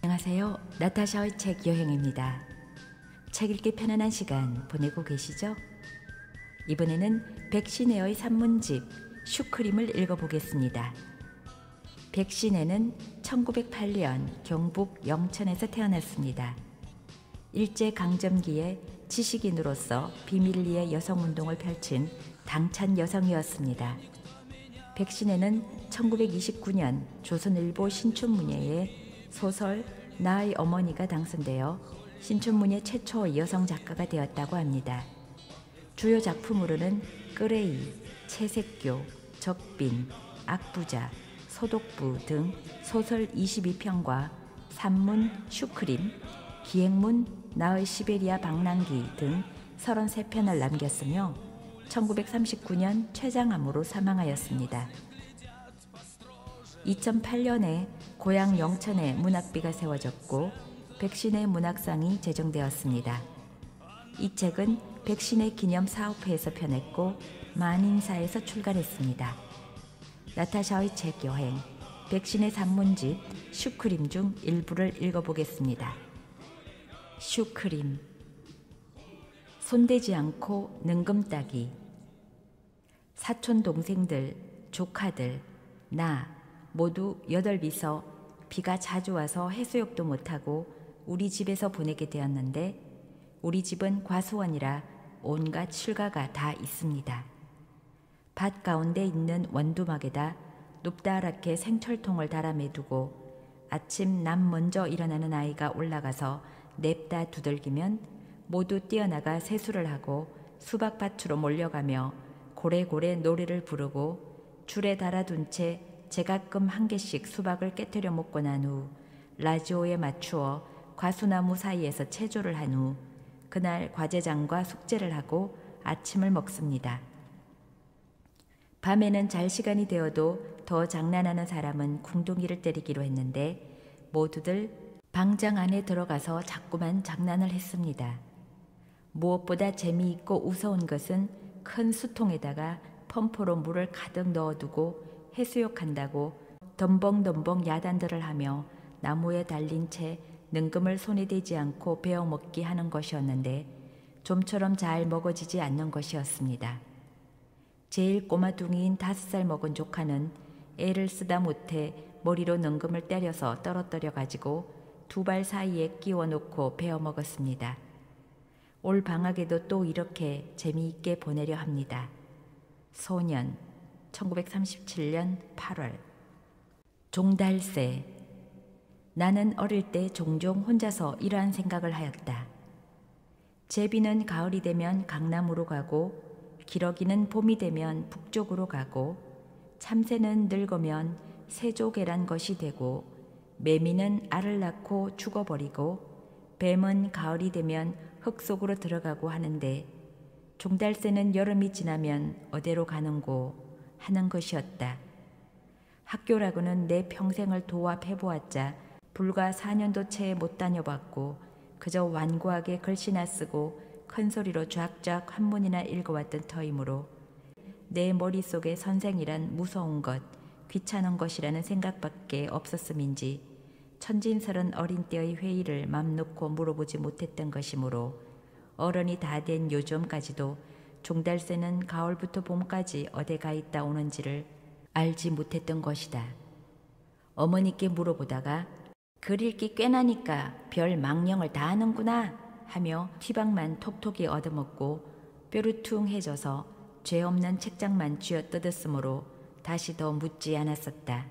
안녕하세요. 나타샤의 책 여행입니다. 책 읽기 편안한 시간 보내고 계시죠? 이번에는 백신혜의 산문집 슈크림을 읽어보겠습니다. 백신혜는 1908년 경북 영천에서 태어났습니다. 일제강점기에 지식인으로서 비밀리에 여성운동을 펼친 당찬 여성이었습니다. 백신혜는 1929년 조선일보 신춘문예에 소설 나의 어머니가 당선되어 신춘문예 최초의 여성 작가가 되었다고 합니다. 주요 작품으로는 끄레이, 채색교, 적빈, 악부자, 소독부 등 소설 22편과 산문 슈크림, 기행문 나의 시베리아 방랑기 등 33편을 남겼으며 1939년 췌장암으로 사망하였습니다. 2008년에 고향 영천에 문학비가 세워졌고 백신혜 문학상이 제정되었습니다. 이 책은 백신혜 기념사업회에서 펴냈고 만인사에서 출간했습니다. 나타샤의 책 여행, 백신혜 산문집 슈크림 중 일부를 읽어보겠습니다. 슈크림. 손대지 않고 능금 따기. 사촌 동생들, 조카들, 나 모두 8이서 비가 자주 와서 해수욕도 못하고 우리 집에서 보내게 되었는데 우리 집은 과수원이라 온갖 실과가 다 있습니다. 밭 가운데 있는 원두막에다 높다랗게 생철통을 달아 매두고 아침 남 먼저 일어나는 아이가 올라가서 냅다 두들기면 모두 뛰어나가 세수를 하고 수박밭으로 몰려가며 고래고래 노래를 부르고 줄에 달아둔 채 제가끔 한 개씩 수박을 깨트려 먹고 난 후 라디오에 맞추어 과수나무 사이에서 체조를 한 후 그날 과제장과 숙제를 하고 아침을 먹습니다. 밤에는 잘 시간이 되어도 더 장난하는 사람은 궁둥이를 때리기로 했는데 모두들 방장 안에 들어가서 자꾸만 장난을 했습니다. 무엇보다 재미있고 우스운 것은 큰 수통에다가 펌프로 물을 가득 넣어두고 해수욕한다고 덤벙덤벙 야단들을 하며 나무에 달린 채 능금을 손에 대지 않고 베어 먹기 하는 것이었는데 좀처럼 잘 먹어지지 않는 것이었습니다. 제일 꼬마둥이인 5살 먹은 조카는 애를 쓰다 못해 머리로 능금을 때려서 떨어뜨려 가지고 2발 사이에 끼워 놓고 베어 먹었습니다. 올 방학에도 또 이렇게 재미있게 보내려 합니다. 소년 1937년 8월. 종달새. 나는 어릴 때 종종 혼자서 이러한 생각을 하였다. 제비는 가을이 되면 강남으로 가고 기러기는 봄이 되면 북쪽으로 가고 참새는 늙으면 새조개란 것이 되고 매미는 알을 낳고 죽어버리고 뱀은 가을이 되면 흙 속으로 들어가고 하는데 종달새는 여름이 지나면 어디로 가는고 하는 것이었다. 학교라고는 내 평생을 도합해보았자 불과 4년도 채 못 다녀봤고 그저 완고하게 글씨나 쓰고 큰소리로 쫙쫙 한문이나 읽어왔던 터이므로 내 머릿속에 선생이란 무서운 것, 귀찮은 것이라는 생각밖에 없었음인지 천진설은 어린 때의 회의를 맘 놓고 물어보지 못했던 것이므로 어른이 다 된 요즘까지도 종달새는 가을부터 봄까지 어디 가 있다 오는지를 알지 못했던 것이다. 어머니께 물어보다가 글 읽기 꽤나니까 별 망령을 다 하는구나 하며 티박만 톡톡히 얻어먹고 뾰루퉁해져서 죄 없는 책장만 쥐어뜯었으므로 다시 더 묻지 않았었다.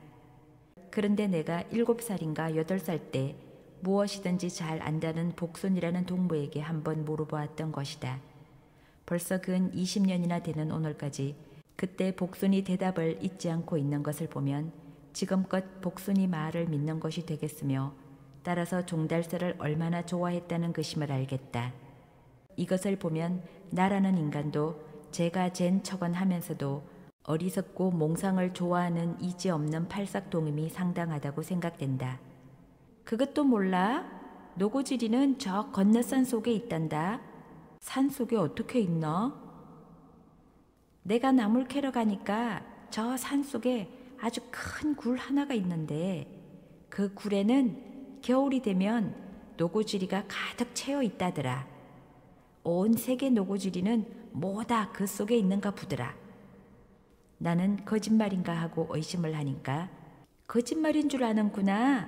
그런데 내가 7살인가 8살 때 무엇이든지 잘 안다는 복순이라는 동무에게 한번 물어보았던 것이다. 벌써 근 20년이나 되는 오늘까지 그때 복순이 대답을 잊지 않고 있는 것을 보면 지금껏 복순이 말을 믿는 것이 되겠으며 따라서 종달새를 얼마나 좋아했다는 것임을 알겠다. 이것을 보면 나라는 인간도 제가 잰 척은 하면서도 어리석고 몽상을 좋아하는 이지 없는 팔싹동임이 상당하다고 생각된다. 그것도 몰라? 노고지리는 저 건너산 속에 있단다. 산 속에 어떻게 있나? 내가 나물 캐러 가니까 저 산 속에 아주 큰 굴 하나가 있는데 그 굴에는 겨울이 되면 노고지리가 가득 채어 있다더라. 온 세계 노고지리는 뭐다 그 속에 있는가 보더라. 나는 거짓말인가 하고 의심을 하니까 거짓말인 줄 아는구나.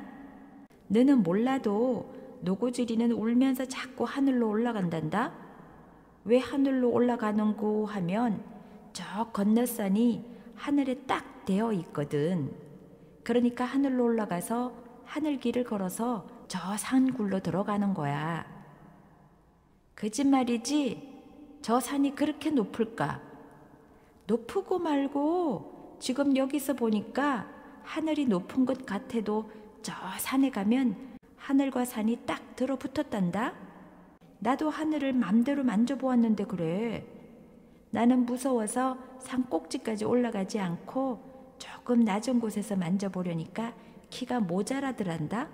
너는 몰라도 노고지리는 울면서 자꾸 하늘로 올라간단다. 왜 하늘로 올라가는고 하면 저 건너산이 하늘에 딱 되어 있거든. 그러니까 하늘로 올라가서 하늘길을 걸어서 저 산굴로 들어가는 거야. 거짓말이지? 저 산이 그렇게 높을까? 높고 말고 지금 여기서 보니까 하늘이 높은 것 같아도 저 산에 가면 하늘과 산이 딱 들어붙었단다. 나도 하늘을 맘대로 만져보았는데 그래. 나는 무서워서 산 꼭지까지 올라가지 않고 조금 낮은 곳에서 만져보려니까 키가 모자라더란다.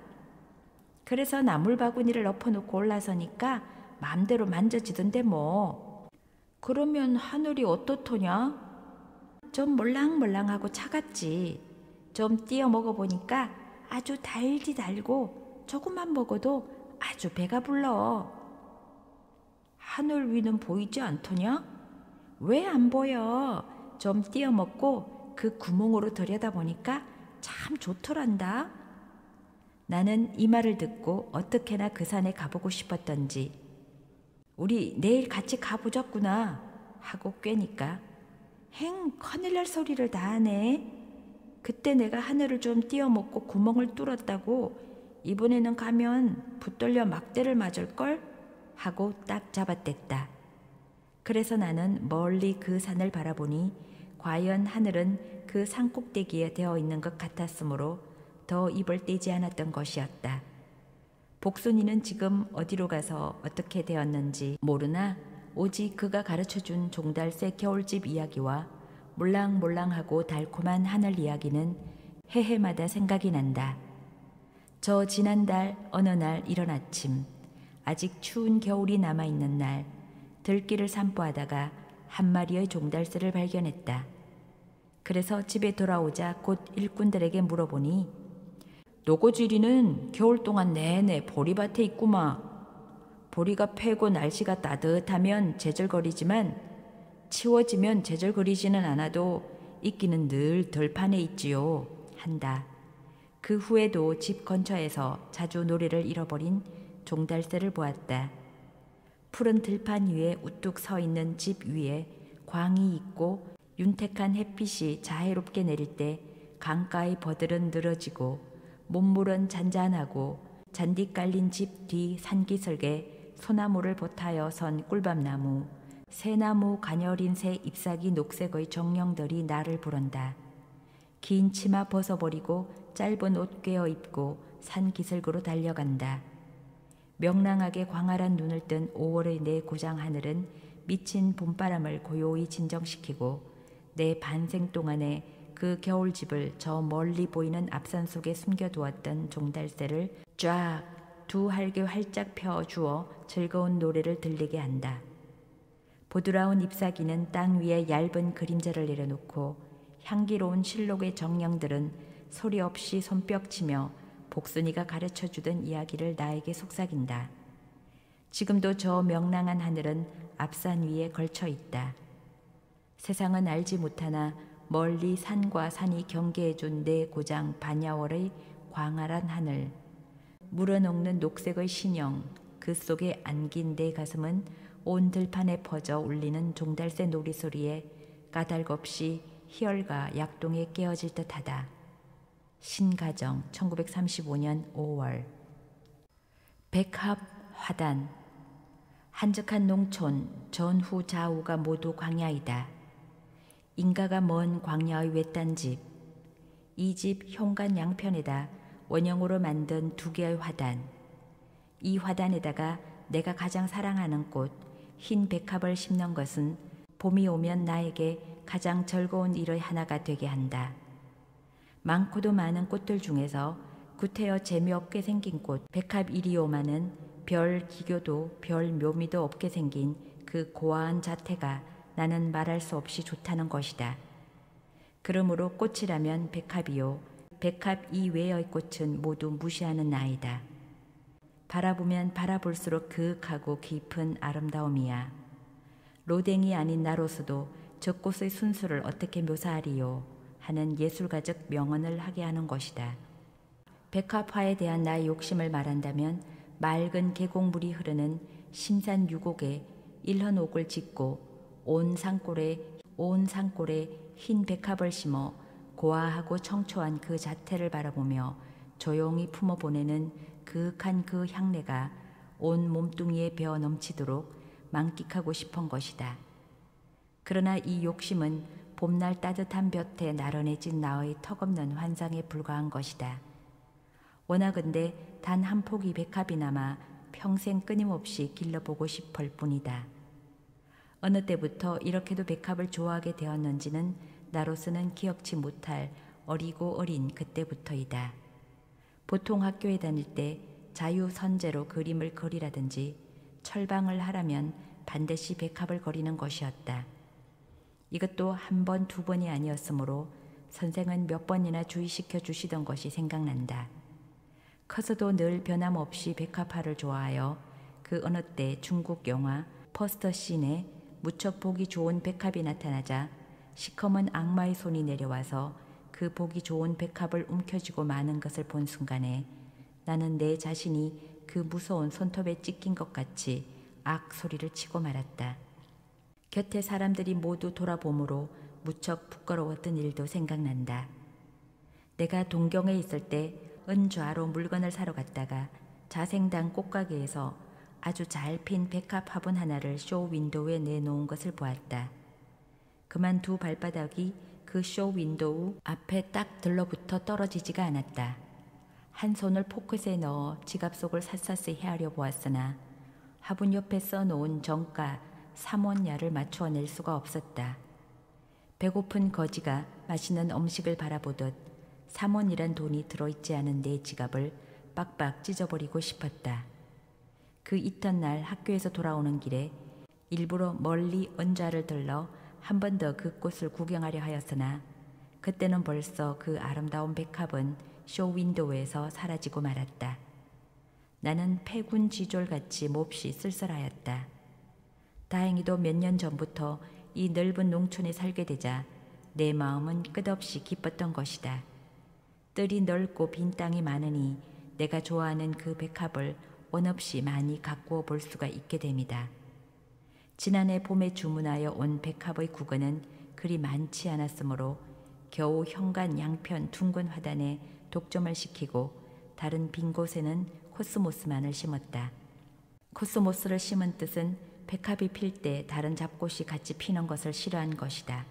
그래서 나물바구니를 엎어놓고 올라서니까 맘대로 만져지던데 뭐. 그러면 하늘이 어떻더냐? 좀 몰랑몰랑하고 차갑지. 좀 띄어 먹어보니까 아주 달디 달고 조금만 먹어도 아주 배가 불러. 하늘 위는 보이지 않더냐? 왜 안 보여? 좀 띄어 먹고 그 구멍으로 들여다보니까 참 좋더란다. 나는 이 말을 듣고 어떻게나 그 산에 가보고 싶었던지 우리 내일 같이 가보자꾸나 하고 꿰니까 행 큰일 날 소리를 다 하네. 그때 내가 하늘을 좀 띄어먹고 구멍을 뚫었다고 이번에는 가면 붙들려 막대를 맞을걸? 하고 딱 잡아댔다. 그래서 나는 멀리 그 산을 바라보니 과연 하늘은 그 산 꼭대기에 되어 있는 것 같았으므로 더 입을 떼지 않았던 것이었다. 복순이는 지금 어디로 가서 어떻게 되었는지 모르나 오직 그가 가르쳐준 종달새 겨울집 이야기와 몰랑몰랑하고 달콤한 하늘 이야기는 해해마다 생각이 난다. 저 지난달 어느 날 이른 아침 아직 추운 겨울이 남아있는 날 들길을 산보하다가 한 마리의 종달새를 발견했다. 그래서 집에 돌아오자 곧 일꾼들에게 물어보니 노고지리는 겨울 동안 내내 보리밭에 있구마. 보리가 패고 날씨가 따뜻하면 제절거리지만 치워지면 제절거리지는 않아도 있기는 늘 들판에 있지요 한다. 그 후에도 집 근처에서 자주 노래를 잃어버린 종달새를 보았다. 푸른 들판 위에 우뚝 서 있는 집 위에 광이 있고 윤택한 햇빛이 자애롭게 내릴 때 강가의 버들은 늘어지고 몸물은 잔잔하고 잔디 깔린 집 뒤 산기슭에 소나무를 보타여 선 꿀밤나무, 새나무 가녀린 새 잎사귀 녹색의 정령들이 나를 부른다. 긴 치마 벗어버리고 짧은 옷 꿰어 입고 산기슭으로 달려간다. 명랑하게 광활한 눈을 뜬 5월의 내 고장 하늘은 미친 봄바람을 고요히 진정시키고 내 반생 동안에 그 겨울집을 저 멀리 보이는 앞산 속에 숨겨두었던 종달새를 쫙 두 할개 활짝 펴주어 즐거운 노래를 들리게 한다. 보드라운 잎사귀는 땅 위에 얇은 그림자를 내려놓고 향기로운 실록의 정령들은 소리 없이 손뼉치며 복순이가 가르쳐주던 이야기를 나에게 속삭인다. 지금도 저 명랑한 하늘은 앞산 위에 걸쳐 있다. 세상은 알지 못하나 멀리 산과 산이 경계해준 내 고장 반야월의 광활한 하늘, 물어녹는 녹색의 신형, 그 속에 안긴 내 가슴은 온 들판에 퍼져 울리는 종달새 놀이소리에 까닭없이 희열과 약동에 깨어질 듯하다. 신가정 1935년 5월. 백합 화단. 한적한 농촌 전후 좌우가 모두 광야이다. 인가가 먼 광야의 외딴 집. 이 집 현관 양편에다 원형으로 만든 두 개의 화단. 이 화단에다가 내가 가장 사랑하는 꽃 흰 백합을 심는 것은 봄이 오면 나에게 가장 즐거운 일의 하나가 되게 한다. 많고도 많은 꽃들 중에서 구태여 재미없게 생긴 꽃 백합 이리오마는 별 기교도 별 묘미도 없게 생긴 그 고아한 자태가 나는 말할 수 없이 좋다는 것이다. 그러므로 꽃이라면 백합이요 백합 이외의 꽃은 모두 무시하는 나이다. 바라보면 바라볼수록 그윽하고 깊은 아름다움이야. 로댕이 아닌 나로서도 저 꽃의 순수를 어떻게 묘사하리요 하는 예술가적 명언을 하게 하는 것이다. 백합화에 대한 나의 욕심을 말한다면 맑은 계곡물이 흐르는 심산 유곡에 일헌옥을 짓고 온 산골에 흰 백합을 심어 고아하고 청초한 그 자태를 바라보며 조용히 품어보내는 그윽한 그 향내가 온 몸뚱이에 배어 넘치도록 만끽하고 싶은 것이다. 그러나 이 욕심은 봄날 따뜻한 볕에 나른해진 나의 턱없는 환상에 불과한 것이다. 원하건대 단 한 포기 백합이 남아 평생 끊임없이 길러보고 싶을 뿐이다. 어느 때부터 이렇게도 백합을 좋아하게 되었는지는 나로서는 기억치 못할 어리고 어린 그때부터이다. 보통 학교에 다닐 때 자유선제로 그림을 그리라든지 철방을 하라면 반드시 백합을 그리는 것이었다. 이것도 한 번, 두 번이 아니었으므로 선생은 몇 번이나 주의시켜 주시던 것이 생각난다. 커서도 늘 변함없이 백합화를 좋아하여 그 어느 때 중국 영화 퍼스터 씬에 무척 보기 좋은 백합이 나타나자 시커먼 악마의 손이 내려와서 그 보기 좋은 백합을 움켜쥐고 마는 것을 본 순간에 나는 내 자신이 그 무서운 손톱에 찢긴 것 같이 악 소리를 치고 말았다. 곁에 사람들이 모두 돌아보므로 무척 부끄러웠던 일도 생각난다. 내가 동경에 있을 때 은좌로 물건을 사러 갔다가 자생당 꽃가게에서 아주 잘 핀 백합 화분 하나를 쇼 윈도우에 내놓은 것을 보았다. 그만 두 발바닥이 그 쇼 윈도우 앞에 딱 들러붙어 떨어지지가 않았다. 한 손을 포켓에 넣어 지갑 속을 샅샅이 헤아려 보았으나 화분 옆에 써놓은 정가 3원야를 맞추어 낼 수가 없었다. 배고픈 거지가 맛있는 음식을 바라보듯 3원이란 돈이 들어있지 않은 내 지갑을 빡빡 찢어버리고 싶었다. 그 이튿날 학교에서 돌아오는 길에 일부러 멀리 은좌를 들러 한 번 더 그 꽃을 구경하려 하였으나 그때는 벌써 그 아름다운 백합은 쇼 윈도우에서 사라지고 말았다. 나는 패군 지졸같이 몹시 쓸쓸하였다. 다행히도 몇 년 전부터 이 넓은 농촌에 살게 되자 내 마음은 끝없이 기뻤던 것이다. 뜰이 넓고 빈 땅이 많으니 내가 좋아하는 그 백합을 원없이 많이 가꾸어 볼 수가 있게 됩니다. 지난해 봄에 주문하여 온 백합의 국어는 그리 많지 않았으므로 겨우 현관 양편 둥근 화단에 독점을 시키고 다른 빈 곳에는 코스모스만을 심었다. 코스모스를 심은 뜻은 백합이 필 때 다른 잡꽃이 같이 피는 것을 싫어한 것이다.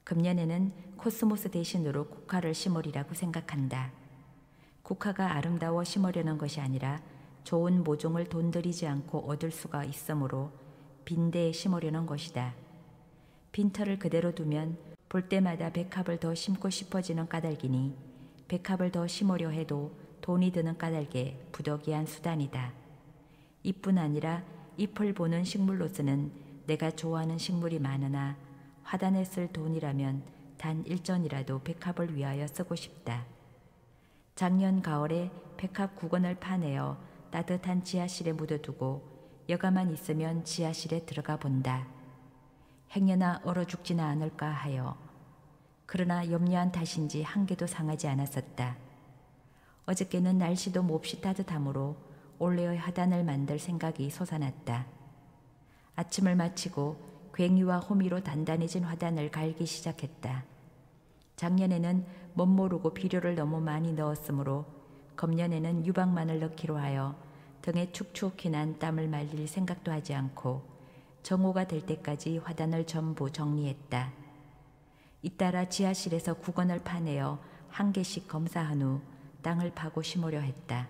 금년에는 코스모스 대신으로 국화를 심으리라고 생각한다. 국화가 아름다워 심으려는 것이 아니라 좋은 모종을 돈 들이지 않고 얻을 수가 있으므로 빈대에 심으려는 것이다. 빈터를 그대로 두면 볼 때마다 백합을 더 심고 싶어지는 까닭이니 백합을 더 심으려 해도 돈이 드는 까닭에 부득이한 수단이다. 이뿐 아니라 잎을 보는 식물로서는 내가 좋아하는 식물이 많으나 화단에 쓸 돈이라면 단 일전이라도 백합을 위하여 쓰고 싶다. 작년 가을에 백합 9권을 파내어 따뜻한 지하실에 묻어두고 여가만 있으면 지하실에 들어가 본다. 행여나 얼어 죽지는 않을까 하여. 그러나 염려한 탓인지 한 개도 상하지 않았었다. 어저께는 날씨도 몹시 따뜻하므로 올레의 화단을 만들 생각이 솟아났다. 아침을 마치고 괭이와 호미로 단단해진 화단을 갈기 시작했다. 작년에는 멋모르고 비료를 너무 많이 넣었으므로 금년에는 유박만을 넣기로 하여 등에 축축히 난 땀을 말릴 생각도 하지 않고 정오가 될 때까지 화단을 전부 정리했다. 잇따라 지하실에서 9권을 파내어 한 개씩 검사한 후 땅을 파고 심으려 했다.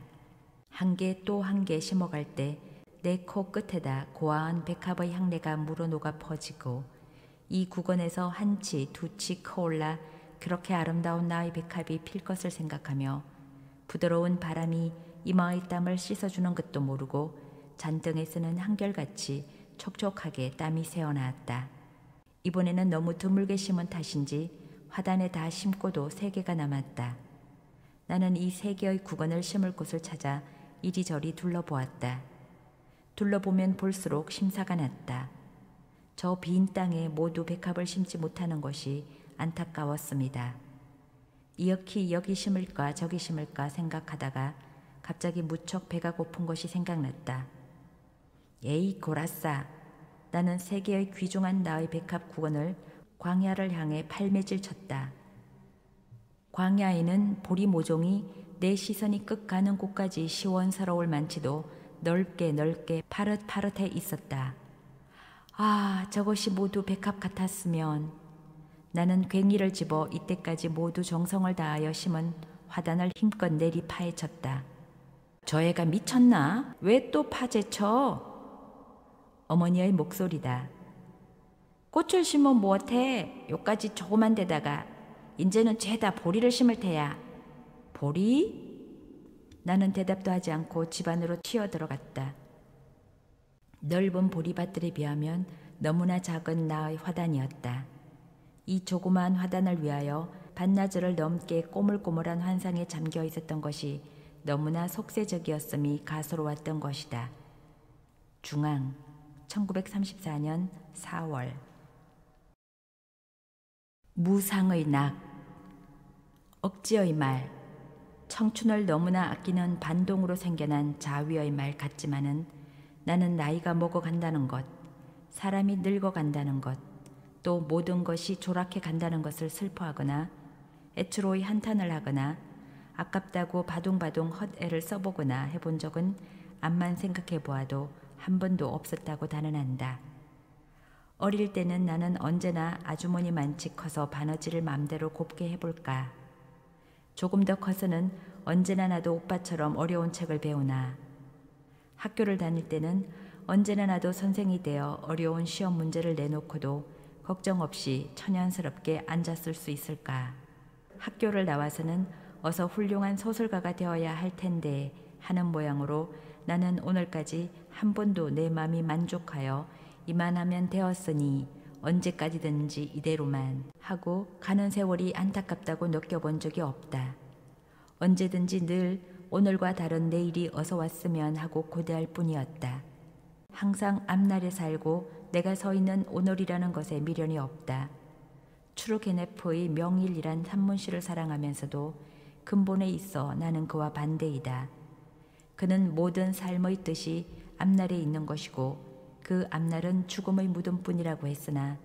한 개 또 한 개 심어갈 때 내 코 끝에다 고와한 백합의 향내가 물어녹아 퍼지고 이 9권에서 한 치, 두 치 커올라 그렇게 아름다운 나의 백합이 필 것을 생각하며 부드러운 바람이 이마의 땀을 씻어주는 것도 모르고 잔등에서는 한결같이 촉촉하게 땀이 새어나왔다. 이번에는 너무 드물게 심은 탓인지 화단에 다 심고도 3개가 남았다. 나는 이 3개의 9권을 심을 곳을 찾아 이리저리 둘러보았다. 둘러보면 볼수록 심사가 났다. 저 빈 땅에 모두 백합을 심지 못하는 것이 안타까웠습니다. 이렇게 여기 심을까 저기 심을까 생각하다가 갑자기 무척 배가 고픈 것이 생각났다. 에이 고라싸. 나는 세계의 귀중한 나의 백합 구원을 광야를 향해 팔매질 쳤다. 광야에는 보리 모종이 내 시선이 끝 가는 곳까지 시원스러울 만치도 넓게 파릇파릇해 있었다. 아, 저것이 모두 백합 같았으면. 나는 괭이를 집어 이때까지 모두 정성을 다하여 심은 화단을 힘껏 내리 파헤쳤다. 저 애가 미쳤나? 왜 또 파헤쳐? 어머니의 목소리다. 꽃을 심어 무엇해? 요까지 조그만 데다가 인제는 죄다 보리를 심을 테야. 보리? 나는 대답도 하지 않고 집 안으로 튀어들어갔다. 넓은 보리밭들에 비하면 너무나 작은 나의 화단이었다. 이 조그마한 화단을 위하여 반나절을 넘게 꼬물꼬물한 환상에 잠겨 있었던 것이 너무나 속세적이었음이 가소로웠던 것이다. 중앙 1934년 4월. 무상의 낙. 억지의 말. 청춘을 너무나 아끼는 반동으로 생겨난 자위의 말 같지만은 나는 나이가 먹어간다는 것, 사람이 늙어간다는 것, 또 모든 것이 조락해 간다는 것을 슬퍼하거나 애처로이 한탄을 하거나 아깝다고 바둥바둥 헛애를 써보거나 해본 적은 암만 생각해 보아도 한 번도 없었다고 단언한다. 어릴 때는 나는 언제나 아주머니 만치 커서 바느질을 맘대로 곱게 해볼까. 조금 더 커서는 언제나 나도 오빠처럼 어려운 책을 배우나. 학교를 다닐 때는 언제나 나도 선생이 되어 어려운 시험 문제를 내놓고도 걱정 없이 천연스럽게 앉았을 수 있을까. 학교를 나와서는 어서 훌륭한 소설가가 되어야 할 텐데 하는 모양으로 나는 오늘까지 한 번도 내 맘이 만족하여 이만하면 되었으니 언제까지든지 이대로만 하고 가는 세월이 안타깝다고 느껴본 적이 없다. 언제든지 늘 오늘과 다른 내일이 어서 왔으면 하고 고대할 뿐이었다. 항상 앞날에 살고 내가 서 있는 오늘이라는 것에 미련이 없다. 추르게네프의 명일이란 산문시를 사랑하면서도 근본에 있어 나는 그와 반대이다. 그는 모든 삶의 뜻이 앞날에 있는 것이고 그 앞날은 죽음의 무덤뿐이라고 했으나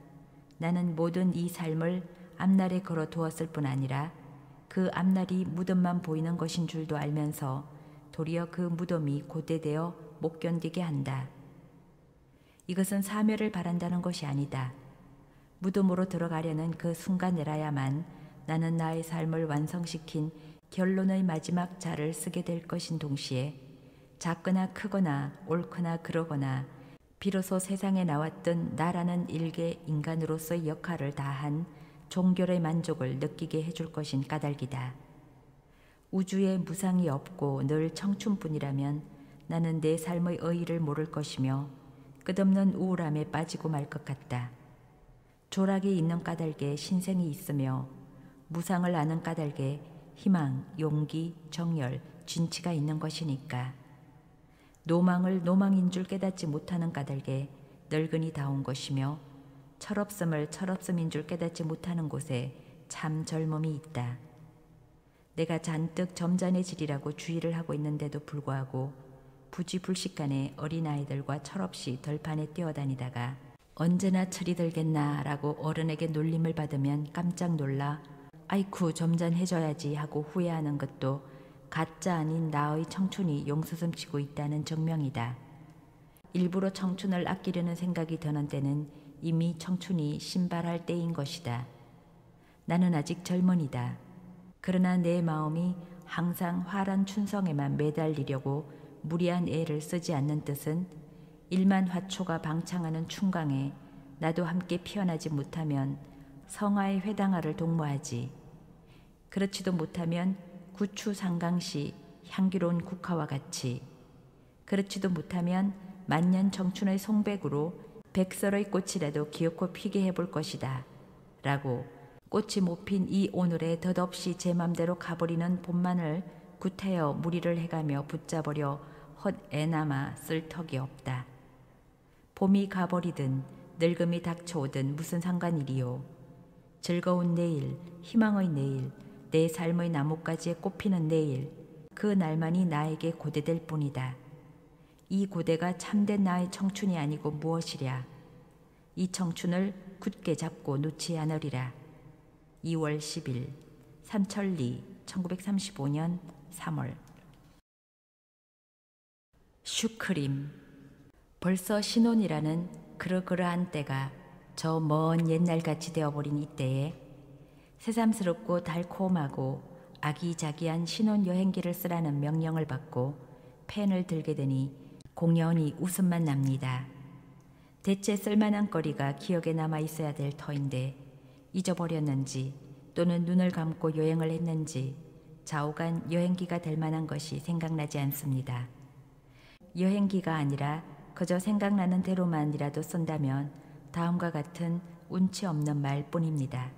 나는 모든 이 삶을 앞날에 걸어 두었을 뿐 아니라 그 앞날이 무덤만 보이는 것인 줄도 알면서 도리어 그 무덤이 고대되어 못 견디게 한다. 이것은 사멸을 바란다는 것이 아니다. 무덤으로 들어가려는 그 순간이라야만 나는 나의 삶을 완성시킨 결론의 마지막 자를 쓰게 될 것인 동시에 작거나 크거나 옳거나 그러거나 비로소 세상에 나왔던 나라는 일개 인간으로서의 역할을 다한 종결의 만족을 느끼게 해줄 것인 까닭이다. 우주에 무상이 없고 늘 청춘뿐이라면 나는 내 삶의 의의를 모를 것이며 끝없는 우울함에 빠지고 말 것 같다. 조락이 있는 까닭에 신생이 있으며 무상을 아는 까닭에 희망, 용기, 정열, 진치가 있는 것이니까. 노망을 노망인 줄 깨닫지 못하는 까닭에 늙은이 다운 것이며 철없음을 철없음인 줄 깨닫지 못하는 곳에 참 젊음이 있다. 내가 잔뜩 점잖해지리라고 주의를 하고 있는데도 불구하고 부지불식간에 어린아이들과 철없이 덜판에 뛰어다니다가 언제나 철이 들겠나 라고 어른에게 놀림을 받으면 깜짝 놀라 아이쿠 점잖해져야지 하고 후회하는 것도 가짜 아닌 나의 청춘이 용수숨치고 있다는 증명이다. 일부러 청춘을 아끼려는 생각이 드는 때는 이미 청춘이 신발할 때인 것이다. 나는 아직 젊은이다. 그러나 내 마음이 항상 화란 춘성에만 매달리려고 무리한 애를 쓰지 않는 뜻은 일만 화초가 방창하는 춘강에 나도 함께 피어나지 못하면 성화의 회당화를 독모하지. 그렇지도 못하면 구추 상강시 향기로운 국화와 같이, 그렇지도 못하면 만년 청춘의 송백으로 백설의 꽃이라도 기어코 피게 해볼 것이다 라고 꽃이 못 핀 이 오늘에 덧없이 제 맘대로 가버리는 봄만을 구태여 무리를 해가며 붙잡으려 헛애나마 쓸 턱이 없다. 봄이 가버리든 늙음이 닥쳐오든 무슨 상관이리요. 즐거운 내일, 희망의 내일, 내 삶의 나뭇가지에 꽃피는 내일, 그 날만이 나에게 고대될 뿐이다. 이 고대가 참된 나의 청춘이 아니고 무엇이랴. 이 청춘을 굳게 잡고 놓지 않으리라. 2월 10일 삼천리 1935년 3월. 슈크림. 벌써 신혼이라는 그러그러한 때가 저 먼 옛날같이 되어버린 이때에 새삼스럽고 달콤하고 아기자기한 신혼여행기를 쓰라는 명령을 받고 펜을 들게 되니 공연히 웃음만 납니다. 대체 쓸만한 거리가 기억에 남아 있어야 될 터인데 잊어버렸는지 또는 눈을 감고 여행을 했는지 좌우간 여행기가 될 만한 것이 생각나지 않습니다. 여행기가 아니라 그저 생각나는 대로만이라도 쓴다면 다음과 같은 운치 없는 말뿐입니다.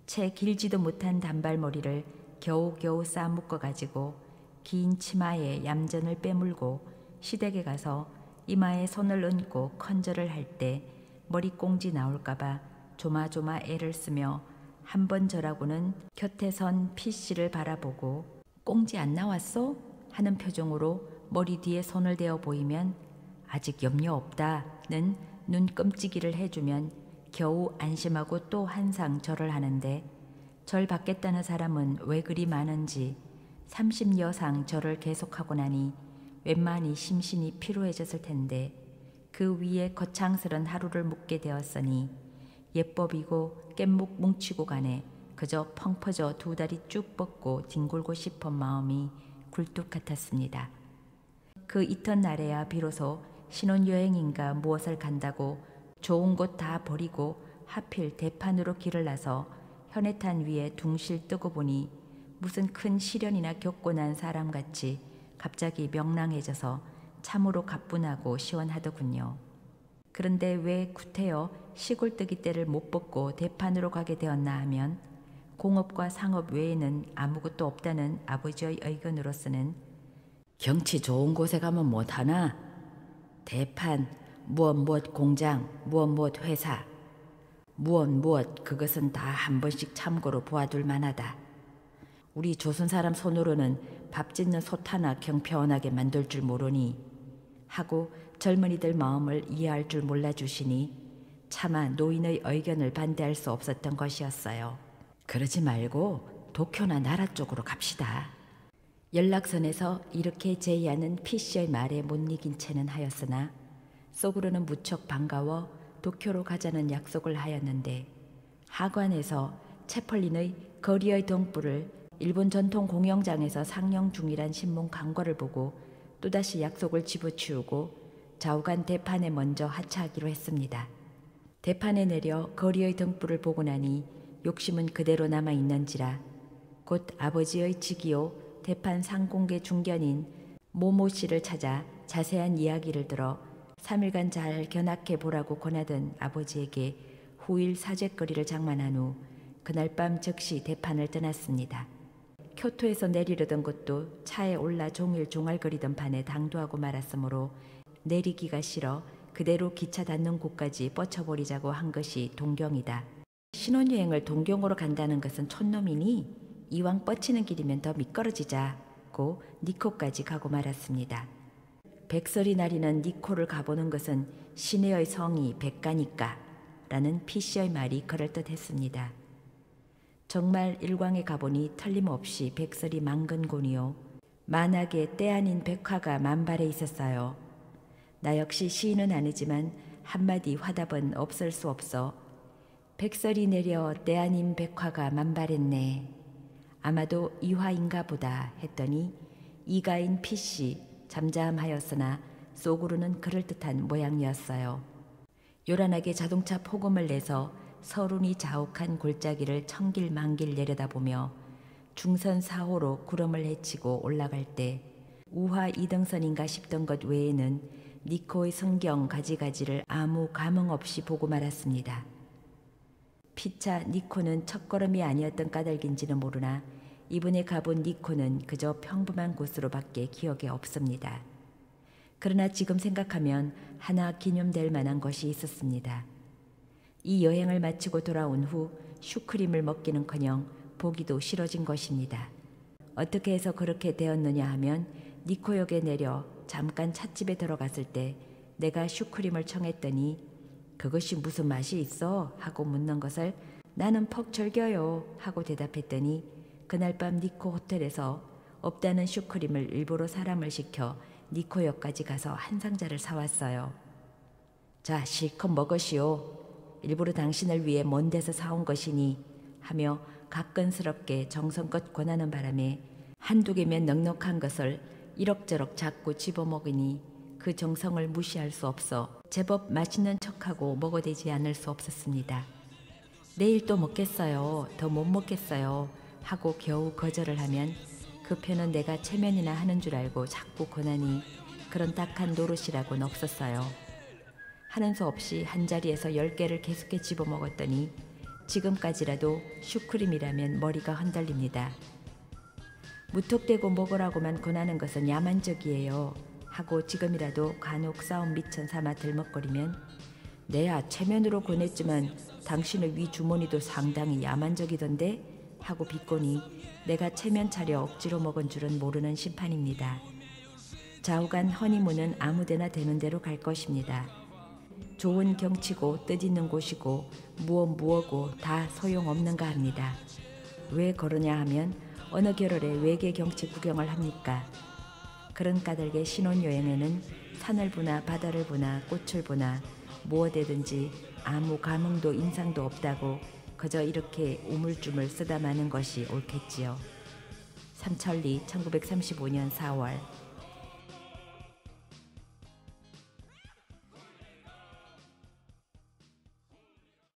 채 길지도 못한 단발머리를 겨우겨우 싸묶어 가지고 긴 치마에 얌전을 빼물고 시댁에 가서 이마에 손을 얹고 컨저를 할 때 머리꽁지 나올까봐 조마조마 애를 쓰며 한 번 저라고는 곁에 선 피씨를 바라보고 꽁지 안 나왔어? 하는 표정으로 머리 뒤에 손을 대어 보이면 아직 염려 없다는 눈끔찍이를 해주면 겨우 안심하고 또 한상 절을 하는데 절 받겠다는 사람은 왜 그리 많은지 30여 상 절을 계속하고 나니 웬만히 심신이 피로해졌을 텐데 그 위에 거창스런 하루를 묵게 되었으니 예법이고 깻묵 뭉치고 가네 그저 펑퍼져 두 다리 쭉 뻗고 뒹굴고 싶은 마음이 굴뚝 같았습니다. 그 이튿날에야 비로소 신혼여행인가 무엇을 간다고 좋은 곳 다 버리고 하필 대판으로 길을 나서 현해탄 위에 둥실 뜨고 보니 무슨 큰 시련이나 겪고 난 사람같이 갑자기 명랑해져서 참으로 가뿐하고 시원하더군요. 그런데 왜 구태여 시골뜨기 때를 못 벗고 대판으로 가게 되었나 하면 공업과 상업 외에는 아무것도 없다는 아버지의 의견으로서는 경치 좋은 곳에 가면 못하나? 대판, 무엇 공장, 무엇 회사, 무엇 그것은 다 한 번씩 참고로 보아둘 만하다. 우리 조선 사람 손으로는 밥 짓는 솥 하나 경편하게 만들 줄 모르니 하고 젊은이들 마음을 이해할 줄 몰라주시니 차마 노인의 의견을 반대할 수 없었던 것이었어요. 그러지 말고 도쿄나 나라 쪽으로 갑시다. 연락선에서 이렇게 제의하는 피씨의 말에 못 이긴 채는 하였으나 속으로는 무척 반가워 도쿄로 가자는 약속을 하였는데 하관에서 채펄린의 거리의 동부를 일본 전통 공연장에서 상영 중이란 신문 광고를 보고 또다시 약속을 집어치우고 좌우간 대판에 먼저 하차하기로 했습니다. 대판에 내려 거리의 등불을 보고 나니 욕심은 그대로 남아있는지라 곧 아버지의 직이요 대판 상공계 중견인 모모 씨를 찾아 자세한 이야기를 들어 3일간 잘 견학해 보라고 권하던 아버지에게 후일 사죄거리를 장만한 후 그날 밤 즉시 대판을 떠났습니다. 교토에서 내리려던 것도 차에 올라 종일 종알거리던 판에 당도하고 말았으므로 내리기가 싫어 그대로 기차 닿는 곳까지 뻗쳐버리자고 한 것이 동경이다. 신혼여행을 동경으로 간다는 것은 촌놈이니 이왕 뻗치는 길이면 더 미끄러지자고 니코까지 가고 말았습니다. 백설이 날이는 니코를 가보는 것은 시내의 성이 백가니까 라는 피씨의 말이 그럴듯했습니다. 정말 일광에 가보니 틀림없이 백설이 만근곤이요 만하게 때 아닌 백화가 만발해 있었어요. 나 역시 시인은 아니지만 한마디 화답은 없을 수 없어 백설이 내려 때 아닌 백화가 만발했네. 아마도 이화인가 보다 했더니 이가인 피씨 잠잠하였으나 속으로는 그럴듯한 모양이었어요. 요란하게 자동차 폭음을 내서 서른이 자욱한 골짜기를 천길만길 내려다보며 중선 4호로 구름을 헤치고 올라갈 때 우화 2등선인가 싶던 것 외에는 니코의 성경 가지가지를 아무 감흥 없이 보고 말았습니다. 피차 니코는 첫걸음이 아니었던 까닭인지는 모르나 이번에 가본 니코는 그저 평범한 곳으로밖에 기억에 없습니다. 그러나 지금 생각하면 하나 기념될 만한 것이 있었습니다. 이 여행을 마치고 돌아온 후 슈크림을 먹기는커녕 보기도 싫어진 것입니다. 어떻게 해서 그렇게 되었느냐 하면 니코역에 내려 잠깐 찻집에 들어갔을 때 내가 슈크림을 청했더니 그것이 무슨 맛이 있어? 하고 묻는 것을 나는 퍽 즐겨요 하고 대답했더니 그날 밤 니코 호텔에서 없다는 슈크림을 일부러 사람을 시켜 니코역까지 가서 한 상자를 사왔어요. 자, 실컷 먹으시오. 일부러 당신을 위해 먼 데서 사온 것이니 하며 가끈스럽게 정성껏 권하는 바람에 한두 개면 넉넉한 것을 이럭저럭 자꾸 집어먹으니 그 정성을 무시할 수 없어 제법 맛있는 척하고 먹어대지 않을 수 없었습니다. 내일 또 먹겠어요. 더 못 먹겠어요. 하고 겨우 거절을 하면 그 편은 내가 체면이나 하는 줄 알고 자꾸 권하니 그런 딱한 노릇이라고는 없었어요. 하는 수 없이 한자리에서 10개를 계속해 집어먹었더니 지금까지라도 슈크림이라면 머리가 흔들립니다. 무턱대고 먹으라고만 권하는 것은 야만적이에요 하고 지금이라도 간혹 싸움 미천 삼아 들먹거리면 내야 체면으로 권했지만 당신의 위 주머니도 상당히 야만적이던데 하고 비꼬니 내가 체면 차려 억지로 먹은 줄은 모르는 심판입니다. 좌우간 허니문은 아무데나 되는 대로 갈 것입니다. 좋은 경치고 뜻있는 곳이고 무엇고 다 소용없는가 합니다. 왜 그러냐 하면 어느 겨울에 외계 경치 구경을 합니까? 그런 까닭에 신혼여행에는 산을 보나 바다를 보나 꽃을 보나 무엇이든지 아무 감흥도 인상도 없다고 그저 이렇게 우물쭈물 쓰다 마는 것이 옳겠지요. 삼천리 1935년 4월